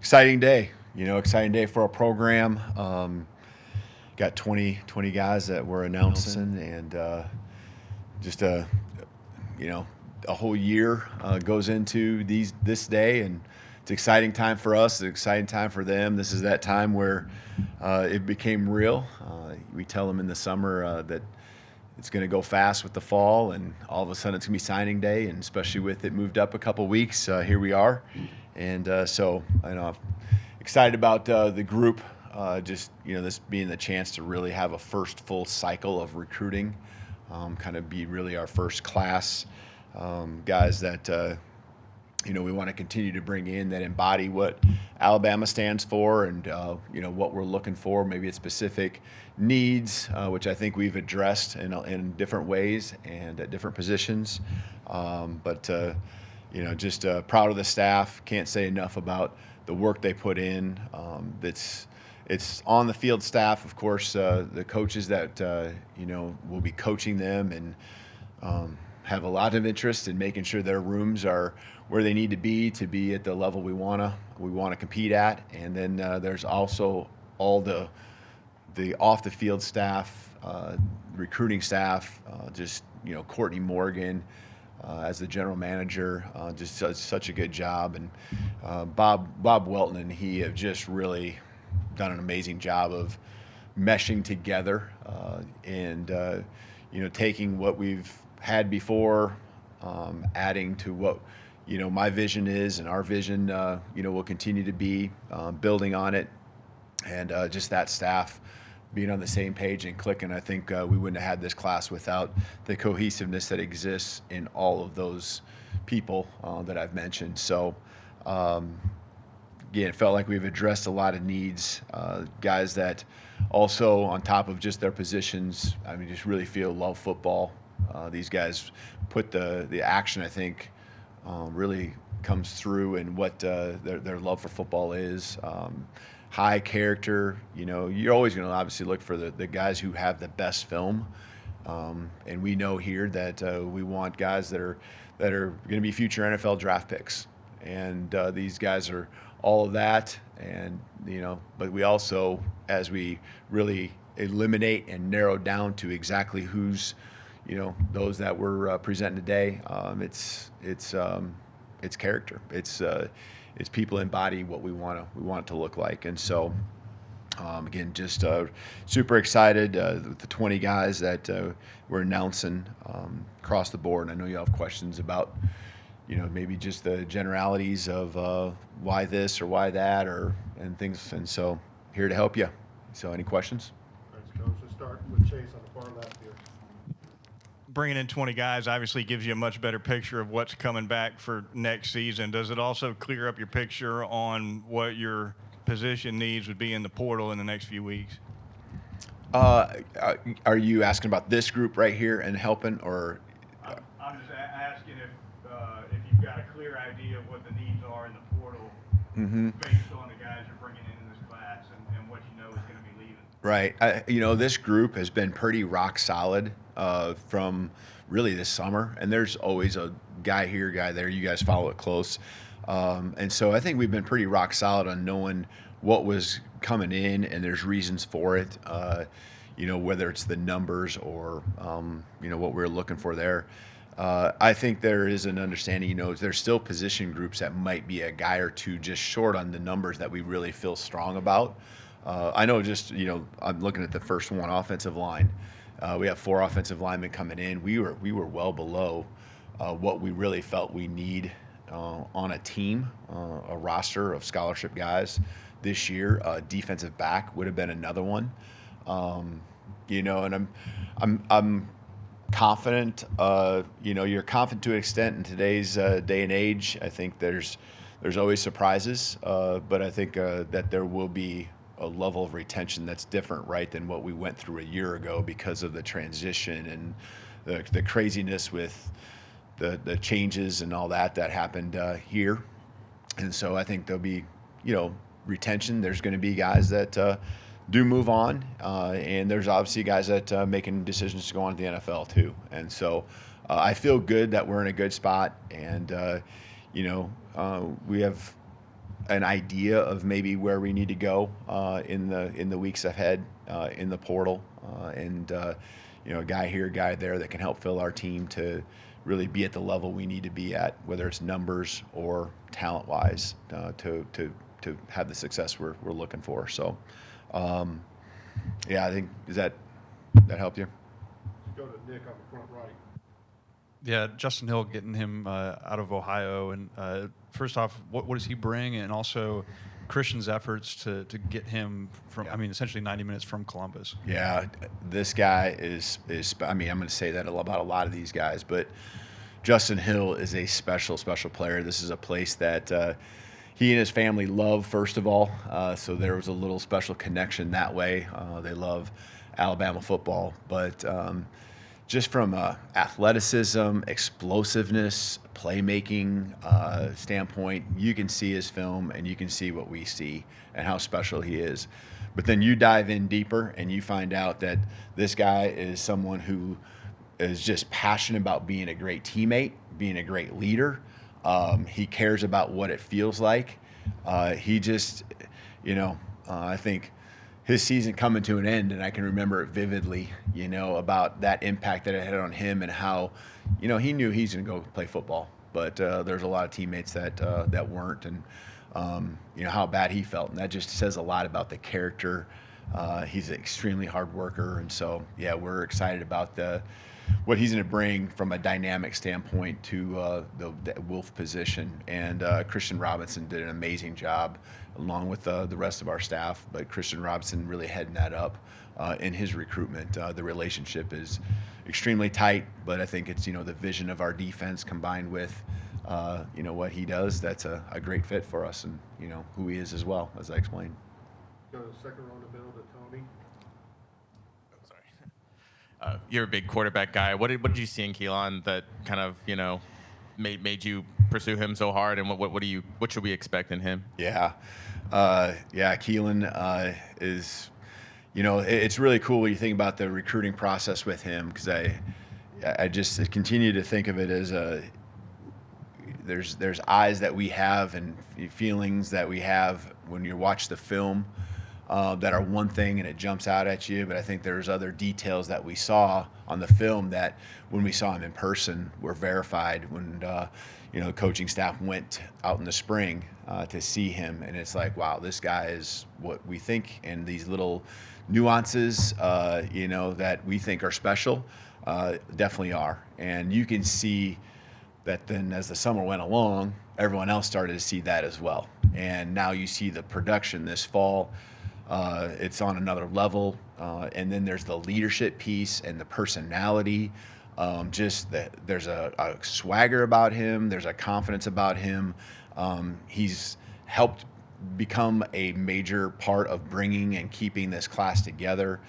exciting day. Exciting day for our program. Got 20 guys that we're announcing, and just you know, a whole year goes into this day, and it's an exciting time for us. It's an exciting time for them. This is that time where it became real. We tell them in the summer that it's going to go fast with the fall, and all of a sudden it's going to be signing day, and especially with it moved up a couple weeks, here we are. And so I know I'm excited about the group. Just this being the chance to really have a first full cycle of recruiting, kind of be really our first class, guys that we want to continue to bring in that embody what Alabama stands for, and what we're looking for. Maybe it's specific needs, which I think we've addressed in different ways and at different positions. But just proud of the staff. Can't say enough about the work they put in. It's on the field staff, of course, the coaches that will be coaching them, and have a lot of interest in making sure their rooms are where they need to be at the level we wanna compete at. And then there's also all the off the field staff, recruiting staff, Courtney Morgan as the general manager, just does such a good job, and Bob Welton and he have just really done an amazing job of meshing together, and taking what we've had before, adding to what my vision is, and our vision will continue to be, building on it, and just that staff being on the same page and clicking. I think we wouldn't have had this class without the cohesiveness that exists in all of those people that I've mentioned. So again, it felt like we've addressed a lot of needs, guys that also, on top of just their positions, just really love football. These guys put the action, I think, really comes through in what their love for football is. High character. You're always going to obviously look for the guys who have the best film, and we know here that we want guys that are going to be future NFL draft picks, and these guys are all of that. And but we also, as we really eliminate and narrow down to exactly who's those that we're presenting today, it's character. It's people embody what we want it to look like. And so again, just super excited with the 20 guys that we're announcing across the board. And I know you have questions about maybe just the generalities of why this or why that and things. And so here to help you. So any questions? Thanks, Coach. Let's start with Chase on the far left here. Bringing in 20 guys obviously gives you a much better picture of what's coming back for next season. Does it also clear up your picture on what your position needs would be in the portal in the next few weeks? Are you asking about this group right here and helping, or? I'm just asking if you've got a clear idea of what the needs are in the portal, based on the guys you're bringing in this class, and what you know is going to be leaving. Right. This group has been pretty rock solid from really this summer, and there's always a guy here, guy there. You guys follow it close, and so I think we've been pretty rock solid on knowing what was coming in, and there's reasons for it. Whether it's the numbers or what we're looking for there. I think there is an understanding. There's still position groups that might be a guy or two just short on the numbers that we really feel strong about. I know I'm looking at the first one, offensive line. We have 4 offensive linemen coming in. We were well below what we really felt we need on a team, a roster of scholarship guys this year. Defensive back would have been another one. And I'm confident. You're confident to an extent in today's day and age. I think there's always surprises, but I think that there will be a level of retention that's different, right, than what we went through a year ago because of the transition and the craziness with the changes and all that happened here. And so I think there'll be, retention. There's going to be guys that do move on, and there's obviously guys that making decisions to go on to the NFL too. And so I feel good that we're in a good spot, and we have an idea of maybe where we need to go in the weeks ahead in the portal, and a guy here, a guy there that can help fill our team to really be at the level we need to be at, whether it's numbers or talent wise, to have the success we're looking for. So, I think that helped you? Let's go to Nick on the front right. Yeah, Justin Hill, getting him out of Ohio, and first off, what does he bring, and also Christian's efforts to get him from, I mean, essentially 90 minutes from Columbus. Yeah, this guy is. I mean, I'm going to say that about a lot of these guys, but Justin Hill is a special player. This is a place that he and his family love, first of all. So there was a little special connection that way. They love Alabama football, but just from athleticism, explosiveness, playmaking standpoint, you can see his film and you can see what we see and how special he is. But then you dive in deeper and you find out that this guy is someone who is just passionate about being a great teammate, being a great leader. He cares about what it feels like. He just, I think his season coming to an end, and I can remember it vividly, about that impact that it had on him and how, he knew he's going to go play football, but there's a lot of teammates that weren't, and how bad he felt, and that just says a lot about the character. He's an extremely hard worker, and so we're excited about what he's going to bring from a dynamic standpoint to the Wolf position. And Christian Robinson did an amazing job along with the rest of our staff, but Christian Robinson really heading that up in his recruitment. The relationship is extremely tight, but I think it's, the vision of our defense combined with, what he does, that's a great fit for us, and, who he is as well, as I explained. Go to the second row in the middle to Tony. You're a big quarterback guy. What did you see in Keelan that kind of made you pursue him so hard, and what should we expect in him? Keelan is, it's really cool when you think about the recruiting process with him, because I just continue to think of it as there's eyes that we have and feelings that we have when you watch the film. That are one thing and it jumps out at you, but I think there's other details that we saw on the film that when we saw him in person were verified when the coaching staff went out in the spring to see him, and it's like, wow, this guy is what we think, and these little nuances that we think are special definitely are. And you can see that then as the summer went along, everyone else started to see that as well, and now you see the production this fall. It's on another level, and then there's the leadership piece and the personality. There's a swagger about him. There's a confidence about him. He's helped become a major part of bringing and keeping this class together,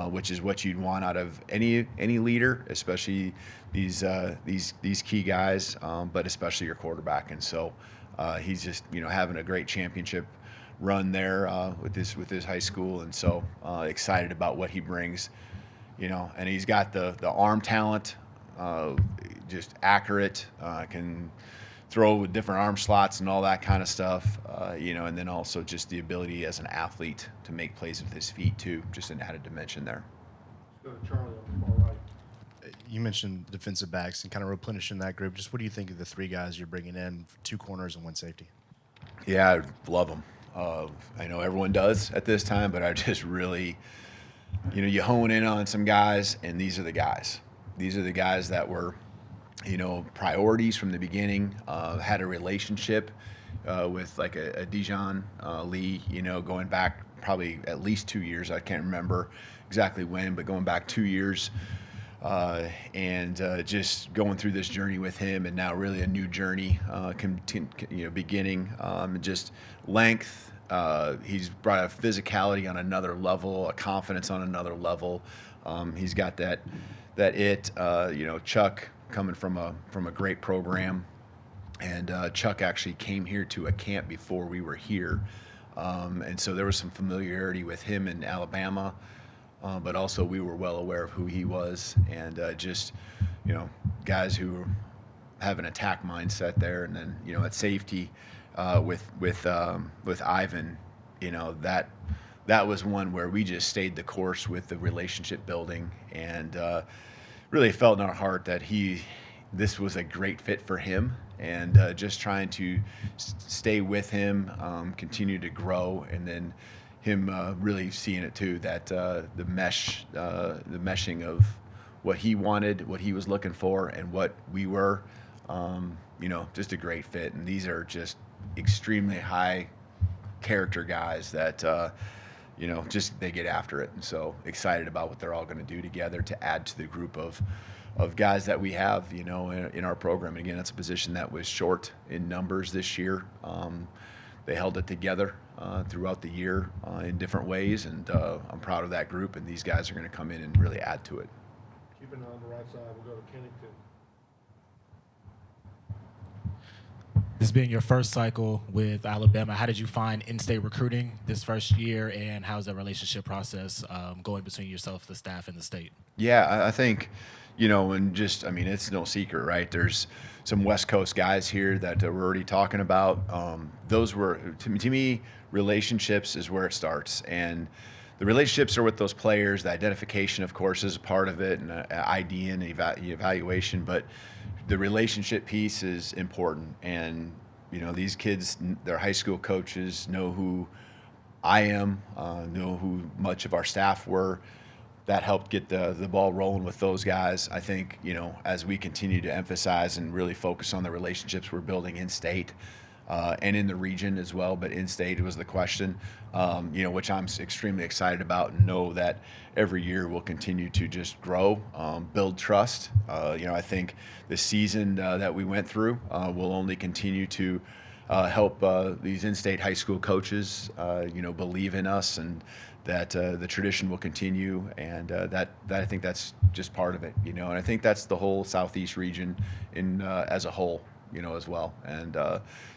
which is what you'd want out of any leader, especially these key guys, but especially your quarterback. And so he's just having a great championship run there with his high school, and so excited about what he brings, and he's got the arm talent, just accurate, can throw with different arm slots and all that kind of stuff, and then also just the ability as an athlete to make plays with his feet too, just an added dimension there. Let's go to Charlie on the far right. You mentioned defensive backs and kind of replenishing that group. Just what do you think of the three guys you're bringing in, 2 corners and 1 safety? Yeah, I love them. I know everyone does at this time, but I just really, you hone in on some guys, and these are the guys. These are the guys that were, priorities from the beginning, had a relationship with like a Dijon Lee, going back probably at least 2 years. I can't remember exactly when, but going back 2 years. And just going through this journey with him, and now really a new journey, beginning, just length. He's brought a physicality on another level, a confidence on another level. He's got that Chuck coming from a great program, and Chuck actually came here to a camp before we were here, and so there was some familiarity with him in Alabama. But also we were well aware of who he was, and guys who have an attack mindset there. And then, at safety, with Ivan, you know, that was one where we just stayed the course with the relationship building, and really felt in our heart that this was a great fit for him, and just trying to stay with him, continue to grow, and then him really seeing it too, that the meshing of what he wanted, what he was looking for, and what we were, you know, just a great fit. And these are just extremely high character guys that, you know, just they get after it. And so excited about what they're all going to do together to add to the group of guys that we have, you know, in our program. And again, it's a position that was short in numbers this year. They held it together throughout the year in different ways, and I'm proud of that group. And these guys are going to come in and really add to it. Keeping it on the right side, we'll go to Kennington. This being your first cycle with Alabama, how did you find in-state recruiting this first year, and how's the relationship process going between yourself, the staff, and the state? Yeah, I think, you know, and just, I mean, it's no secret, right? There's some West Coast guys here that we're already talking about. Those were, to me, relationships is where it starts. And the relationships are with those players. The identification, of course, is a part of it, and ID and evaluation. But the relationship piece is important. And, you know, these kids, their high school coaches know who I am, know who much of our staff were. That helped get the ball rolling with those guys. I think, you know, as we continue to emphasize and really focus on the relationships we're building in state and in the region as well, but in state was the question, you know, which I'm extremely excited about, and know that every year we'll continue to just grow, build trust. You know, I think the season that we went through will only continue to help these in-state high school coaches, you know, believe in us, and that the tradition will continue, and that I think that's just part of it, you know. And I think that's the whole Southeast region in as a whole, you know, as well. And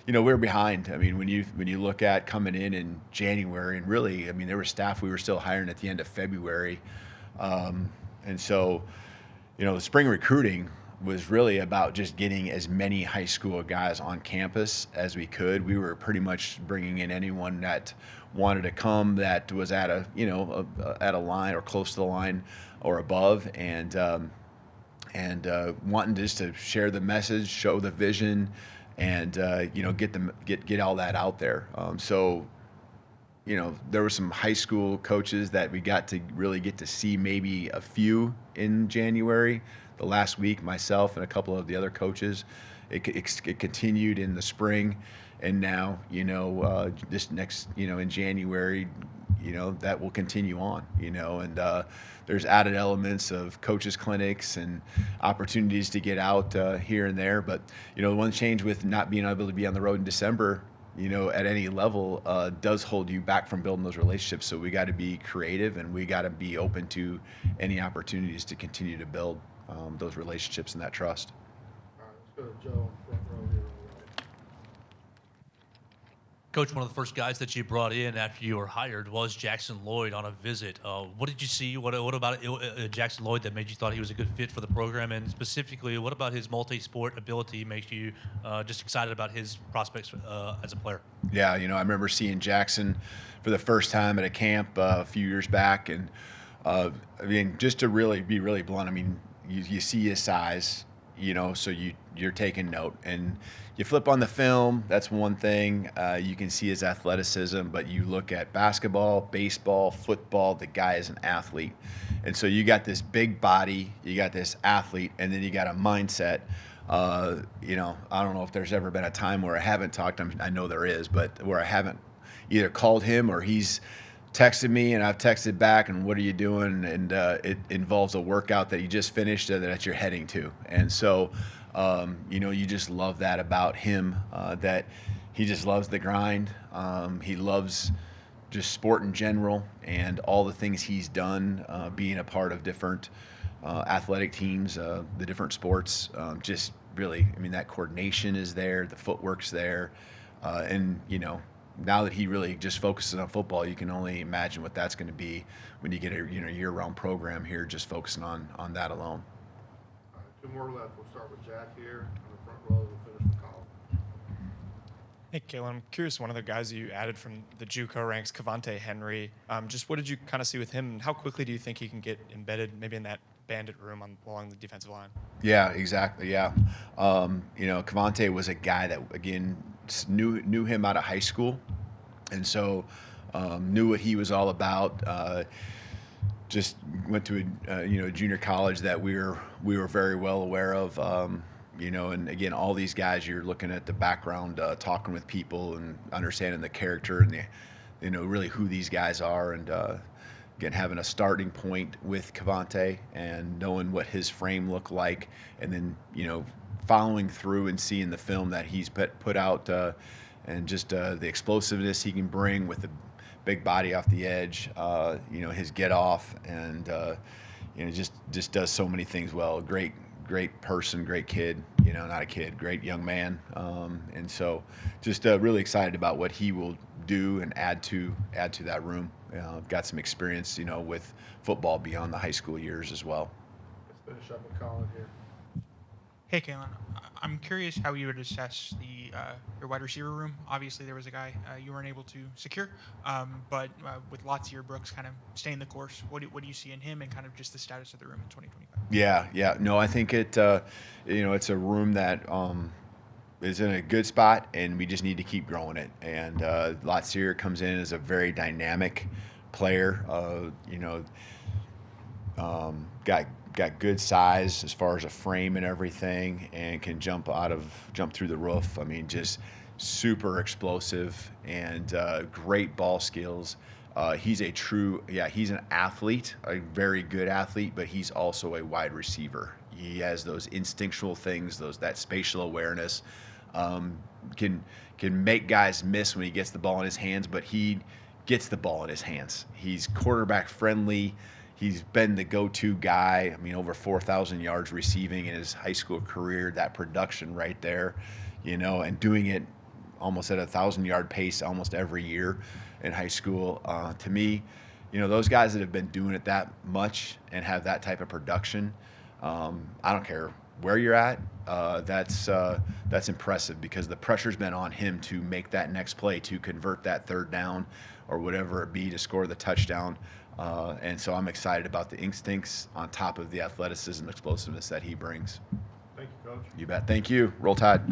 you know, we're behind. I mean, when you look at coming in January, and really, I mean, there were staff we were still hiring at the end of February, and so, you know, the spring recruiting was really about just getting as many high school guys on campus as we could. We were pretty much bringing in anyone that wanted to come that was at a, you know, at a line or close to the line or above, and wanting just to share the message, show the vision, and you know, get all that out there. So, you know, there were some high school coaches that we got to really get to see, maybe a few in January. The last week, myself and a couple of the other coaches. It continued in the spring, and now, you know, this next, you know, in January, you know, that will continue on, you know, and there's added elements of coaches clinics and opportunities to get out here and there. But, you know, one change with not being able to be on the road in December, you know, at any level, does hold you back from building those relationships. So we got to be creative, and we got to be open to any opportunities to continue to build those relationships and that trust. All right, let's go to Joe in the front row here on the right. Coach, one of the first guys that you brought in after you were hired was Jackson Lloyd on a visit. What did you see? What about Jackson Lloyd that made you thought he was a good fit for the program? And specifically, what about his multi-sport ability makes you just excited about his prospects as a player? Yeah, you know, I remember seeing Jackson for the first time at a camp a few years back, and I mean, just to really be really blunt, I mean, you see his size, you know, so you're taking note, and you flip on the film, that's one thing. You can see his athleticism, but you look at basketball, baseball, football, the guy is an athlete. And so you got this big body, you got this athlete, and then you got a mindset. You know, I don't know if there's ever been a time where I haven't talked to him. I know there is, but where I haven't either called him or he's texted me and I've texted back, and what are you doing? And it involves a workout that you just finished that you're heading to. And so, you know, you just love that about him, that he just loves the grind. He loves just sport in general and all the things he's done, being a part of different athletic teams, the different sports. Just really, I mean, that coordination is there, the footwork's there, and, you know, now that he really just focuses on football, you can only imagine what that's going to be when you get a year-round program here just focusing on that alone. All right, two more left. We'll start with Jack here on the front row. We'll finish with Colin. Hey, Kalen, I'm curious, one of the guys you added from the JUCO ranks, Cavante Henry, just what did you kind of see with him, and how quickly do you think he can get embedded maybe in that bandit room along the defensive line? Yeah, exactly. Yeah. Cavante was a guy that, again, knew him out of high school. And so knew what he was all about. Just went to a junior college that we were very well aware of. And again, all these guys, you're looking at the background, talking with people and understanding the character and really who these guys are. And again, having a starting point with Cavante and knowing what his frame looked like, and then following through and seeing the film that he's put out. And just the explosiveness he can bring with the big body off the edge, his get off, and just does so many things well. Great person, great kid. Not a kid, great young man. And so, just really excited about what he will do and add to that room. Got some experience, with football beyond the high school years as well. Let's finish up with Colin here. Hey, Kalen. I'm curious how you would assess your wide receiver room. Obviously, there was a guy you weren't able to secure, but with Latsier Brooks kind of staying the course, what do you see in him and kind of just the status of the room in 2025? Yeah. No, I think it's a room that is in a good spot, and we just need to keep growing it. And Latsier comes in as a very dynamic player. Got good size as far as a frame and everything, and can jump through the roof. I mean, just super explosive and great ball skills. He's an athlete, a very good athlete, but he's also a wide receiver. He has those instinctual things, that spatial awareness. Can make guys miss when he gets the ball in his hands, but he gets the ball in his hands. He's quarterback friendly. He's been the go-to guy. I mean, over 4,000 yards receiving in his high school career. That production right there, and doing it almost at 1,000-yard pace almost every year in high school. To me, those guys that have been doing it that much and have that type of production, I don't care where you're at. That's impressive, because the pressure's been on him to make that next play, to convert that third down or whatever it be, to score the touchdown. And so I'm excited about the instincts on top of the athleticism and explosiveness that he brings. Thank you, Coach. You bet. Thank you. Roll Tide.